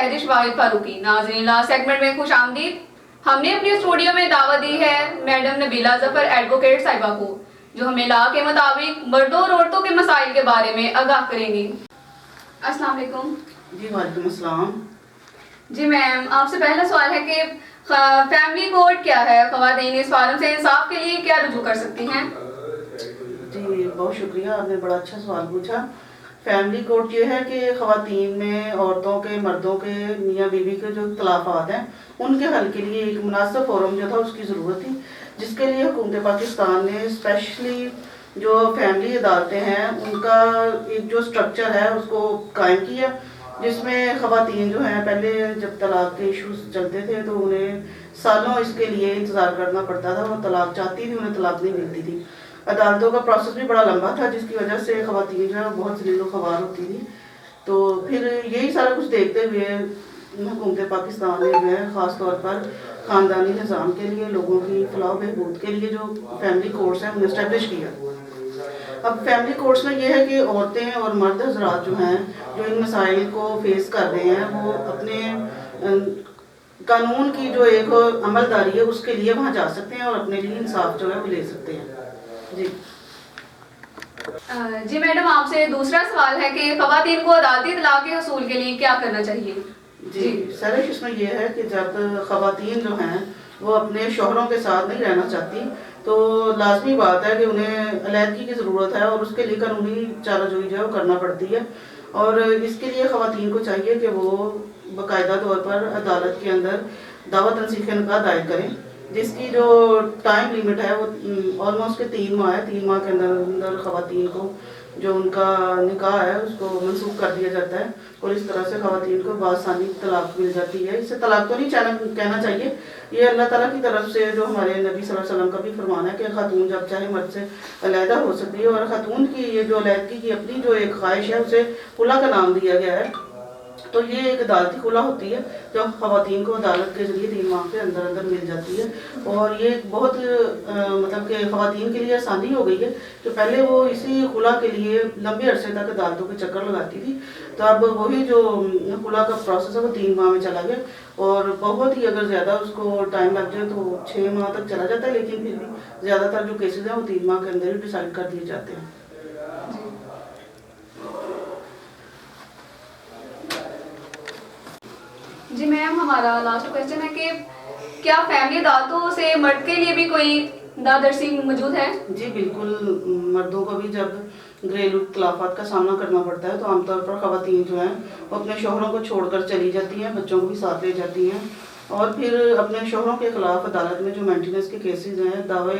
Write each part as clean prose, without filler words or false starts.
सहरिश वाहिद फारूकी। नाज़रीन, last segment में खुश आमदीद। हमने अपने स्टूडियो में दावत दी है मैडम नबीला जफर एडवोकेट साहिबा को, जो हमें लॉ के मुताबिक मर्दों और औरतों के मसाइल के बारे में आगाह करेंगी। अस्सलाम वालेकुम। जी वालेकुम अस्सलाम। जी मैम, आपसे पहला सवाल है कि फैमिली कोर्ट क्या है, ख़वातीन इस फार्म से इंसाफ के लिए क्या रुजू कर सकती हैं? जी बहुत शुक्रिया, आपने बड़ा अच्छा सवाल पूछा। फैमिली कोर्ट ये है कि ख़वातीन में औरतों के मर्दों के मियाँ बीवी के जो इख्तलाफात हैं उनके हल के लिए एक मुनासिब फोरम जो था उसकी ज़रूरत थी, जिसके लिए हुकूमत पाकिस्तान ने स्पेशली जो फैमिली अदालतें हैं उनका एक जो स्ट्रक्चर है उसको कायम किया, जिसमें ख़वातीन जो हैं पहले जब तलाक के इशूज़ चलते थे तो उन्हें सालों इसके लिए इंतज़ार करना पड़ता था। वो तलाक चाहती थी, उन्हें तलाक नहीं मिलती थी। अदालतों का प्रोसेस भी बड़ा लंबा था, जिसकी वजह से ख़वातीन जो है बहुत ज़लील व ख़वार होती थी। तो फिर यही सारा कुछ देखते हुए हुकूमत पाकिस्तान ने जो है ख़ास तौर पर ख़ानदानी निज़ाम के लिए, लोगों की फलाह बहबूद के लिए जो फैमिली कोर्ट्स हैं उन्हें इस्टेब्लिश किया। अब फैमिली कोर्ट्स में यह है कि औरतें और मर्द हज़रात जो हैं जो इन मसाइल को फेस कर रहे हैं वो अपने कानून की जो एक अमलदारी है उसके लिए वहाँ जा सकते हैं और अपने लिए इंसाफ जो है वो ले सकते हैं। जी जी मैडम, आपसे दूसरा सवाल है कि ख़वातीन को अदालती तलाक के हसूल के लिए क्या करना चाहिए? जी सर, इसमें यह है कि जब ख़वातीन जो हैं वो अपने शोहरों के साथ नहीं रहना चाहती तो लाजमी बात है कि उन्हें अलहदगी की ज़रूरत है और उसके लिए कानूनी चाराजोई जो है वो करना पड़ती है। और इसके लिए ख़वातीन को चाहिए कि वो बाकायदा तौर पर अदालत के अंदर दावा तनसीख का दायर करें, जिसकी जो टाइम लिमिट है वो ऑलमोस्ट के 3 माह है। 3 माह के अंदर अंदर ख़वातीन को जो उनका निकाह है उसको मनसूख कर दिया जाता है और इस तरह से ख़वातीन को बासानी तलाक मिल जाती है। इससे तलाक तो नहीं कहना चाहिए, ये अल्लाह ताला की तरफ से जो हमारे नबी सल्लल्लाहु अलैहि वसल्लम का भी फरमान है कि खातून जब चाहे मर्द से अलहदा हो सकती है और खातून की ये जो अलहदगी की अपनी जो एक ख्वाहिश है उसे खुला का नाम दिया गया है। तो ये एक अदालती खुला होती है जो ख़वातीन को अदालत के ज़रिए 3 माह के अंदर अंदर मिल जाती है। और ये बहुत मतलब कि ख़वातीन के लिए आसानी हो गई है कि पहले वो इसी खुला के लिए लंबे अरसे तक अदालतों के चक्कर लगाती थी, तो अब वही जो खुला का प्रोसेस है वो 3 माह में चला गया। और बहुत ही अगर ज़्यादा उसको टाइम लग जाए तो 6 माह तक चला जाता है, लेकिन फिर भी ज़्यादातर जो केसेज हैं वो 3 माह के अंदर ही डिसाइड कर दिए जाते हैं। जी मैम, हमारा लास्ट क्वेश्चन है कि क्या फैमिली अदालतों से मर्द के लिए भी कोई दादरसी मौजूद है? जी बिल्कुल, मर्दों को भी जब घरेलू इख्तलाफात का सामना करना पड़ता है तो आमतौर पर ख़वातीन जो हैं वो अपने शोहरों को छोड़कर चली जाती हैं, बच्चों को भी साथ ले जाती हैं और फिर अपने शोहरों के ख़िलाफ़ अदालत में जो मेंटेनेंस के केसेस हैं, दावे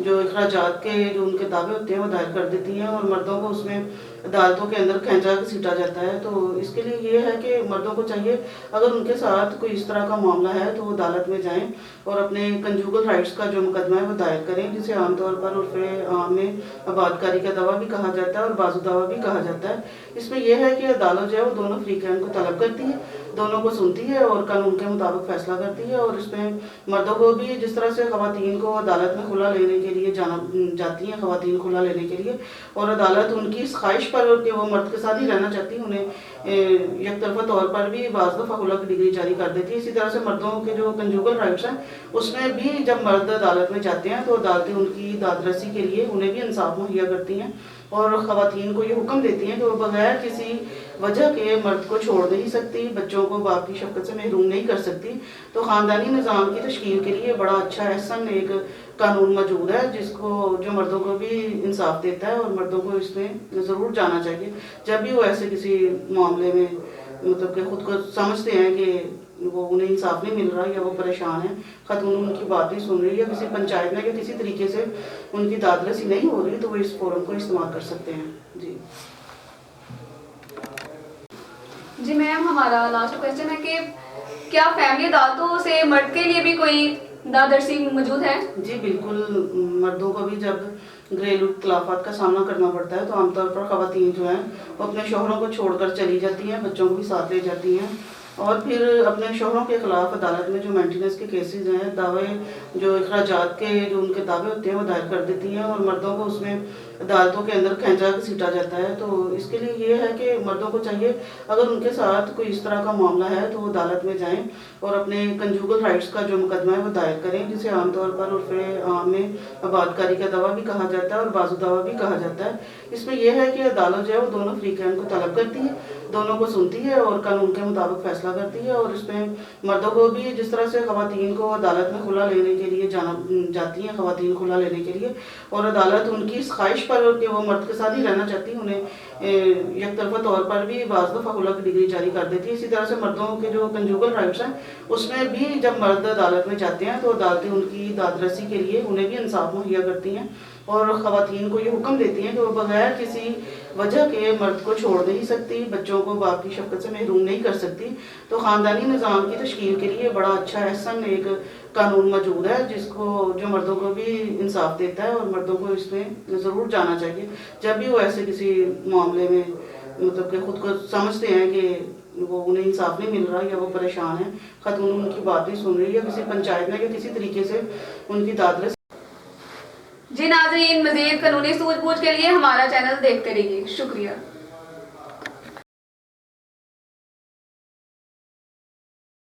जो अखराजात के जो उनके दावे होते हैं वो दायर कर देती हैं और मर्दों को उसमें अदालतों के अंदर खींचा घसीटा जाता है। तो इसके लिए ये है कि मर्दों को चाहिए अगर उनके साथ कोई इस तरह का मामला है तो वो अदालत में जाएं और अपने कंजूगल राइट्स का जो मुकदमा है वो दायर करें, जिसे आमतौर पर उर्फ़े आम में आबादकारी का दावा भी कहा जाता है और बाजू दावा भी कहा जाता है। इसमें यह है कि अदालत जो है वो दोनों फरीकैन को तलब करती है, दोनों को सुनती है और कानून के मुताबिक फैसला करती है। और इसमें मर्दों को भी जिस तरह से ख़वातीन को अदालत में खुला लेने के लिए जाती हैं ख़वातीन खुला लेने के लिए और अदालत उनकी इस ख्वाहिश पर कि वो मर्द के साथ ही रहना चाहती, उन्हें एक तरफा तौर पर भी बाज़ दफ़ा खुला की डिग्री जारी कर देती है। इसी तरह से मर्दों के जो कंजूगल राइट्स हैं उसमें भी जब मर्द अदालत में जाते हैं तो अदालतें उनकी दादरसी के लिए उन्हें भी इंसाफ मुहैया करती हैं और ख़वातीन को ये हुक्म देती हैं कि वो बगैर किसी वजह के मर्द को छोड़ नहीं सकती, बच्चों को बाप की शफ़क़त से महरूम नहीं कर सकती। तो ख़ानदानी निज़ाम की तश्कील के लिए बड़ा अच्छा एहसन एक कानून मौजूद है जिसको जो मर्दों को भी इंसाफ देता है और मर्दों को इसमें ज़रूर जाना चाहिए जब भी वो ऐसे किसी मामले में मतलब कि ख़ुद को समझते हैं कि वो उन्हें इंसाफ नहीं मिल रहा या वो परेशान है, खातून उनकी बात नहीं सुन रही या किसी पंचायत में या किसी तरीके से उनकी दादरसी नहीं हो रही, तो वो इस फोरम को इस्तेमाल कर सकते हैं। जी मैम, हमारा लास्ट क्वेश्चन है कि क्या फैमिली अदालतों से मर्द के लिए भी कोई दादरसी मौजूद है? जी बिल्कुल, मर्दों को भी जब घरेलू इख्तलाफात का सामना करना पड़ता है तो आमतौर पर ख़वातीन जो हैं वो अपने शोहरों को छोड़कर चली जाती हैं, बच्चों को भी साथ ले जाती हैं اور پھر اپنے شوہروں کے خلاف عدالت میں جو مینٹیننس کے کیسز ہیں، دعوے جو اخراجات کے جو ان کے دعوے ہوتے ہیں وہ دائر کر دیتی ہیں، اور مردوں کو اس میں عدالتوں کے اندر کھینچا گھسیٹا جاتا ہے۔ تو اس کے لیے یہ ہے کہ مردوں کو چاہیے اگر ان کے ساتھ کوئی اس طرح کا معاملہ ہے تو وہ عدالت میں جائیں اور اپنے کنجوگل رائٹس کا جو مقدمہ ہے وہ دائر کریں، جسے عام طور پر عرف عام میں آبادکاری کا دعویٰ بھی کہا جاتا ہے اور بازو دعویٰ بھی کہا جاتا ہے۔ اس میں یہ ہے کہ عدالت جو ہے وہ دونوں فریقین کو طلب کرتی ہے، دونوں کو سنتی ہے اور قانون کے مطابق فیصلہ کرتی ہے، اور اس میں مردوں کو بھی جس طرح سے خواتین کو عدالت میں کھلا لینے کے لیے جاتی ہیں خواتین کھلا لینے کے لیے، اور عدالت ان کی اس خواہش پر کہ وہ مرد کے ساتھ ہی رہنا چاہتی ہیں انہیں یک طرفہ طور پر بھی بعض دفعہ خلا کی ڈگری جاری کر دیتی ہے۔ اسی طرح سے مردوں کے جو کنجوگل رائٹس ہیں اس میں بھی جب مرد عدالت میں جاتے ہیں تو عدالتیں ان کی داد رسی کے لیے انہیں بھی انصاف مہیا کرتی ہیں، اور خواتین کو یہ حکم دیتی ہیں کہ وہ بغیر کسی وجہ کے مرد کو چھوڑ نہیں سکتی، بچوں کو باپ کی شفقت سے محروم نہیں کر سکتی۔ تو خاندانی نظام کی تشکیل کے لیے بڑا اچھا احسن ایک قانون موجود ہے جس کو جو مردوں کو بھی انصاف دیتا ہے، اور مردوں کو اس میں ضرور جانا چاہیے جب بھی وہ ایسے کسی معاملے میں مطلب کہ خود کو سمجھتے ہیں کہ وہ انہیں انصاف نہیں مل رہا یا وہ پریشان ہیں، خاتون ان کی بات نہیں سن رہی یا کسی پنچایت میں یا کسی طریقے سے ان کی داد رسی۔ جی ناظرین، مزید قانونی سوجھ بوجھ کے لیے ہمارا چینل دیکھتے رہیے، شکریہ۔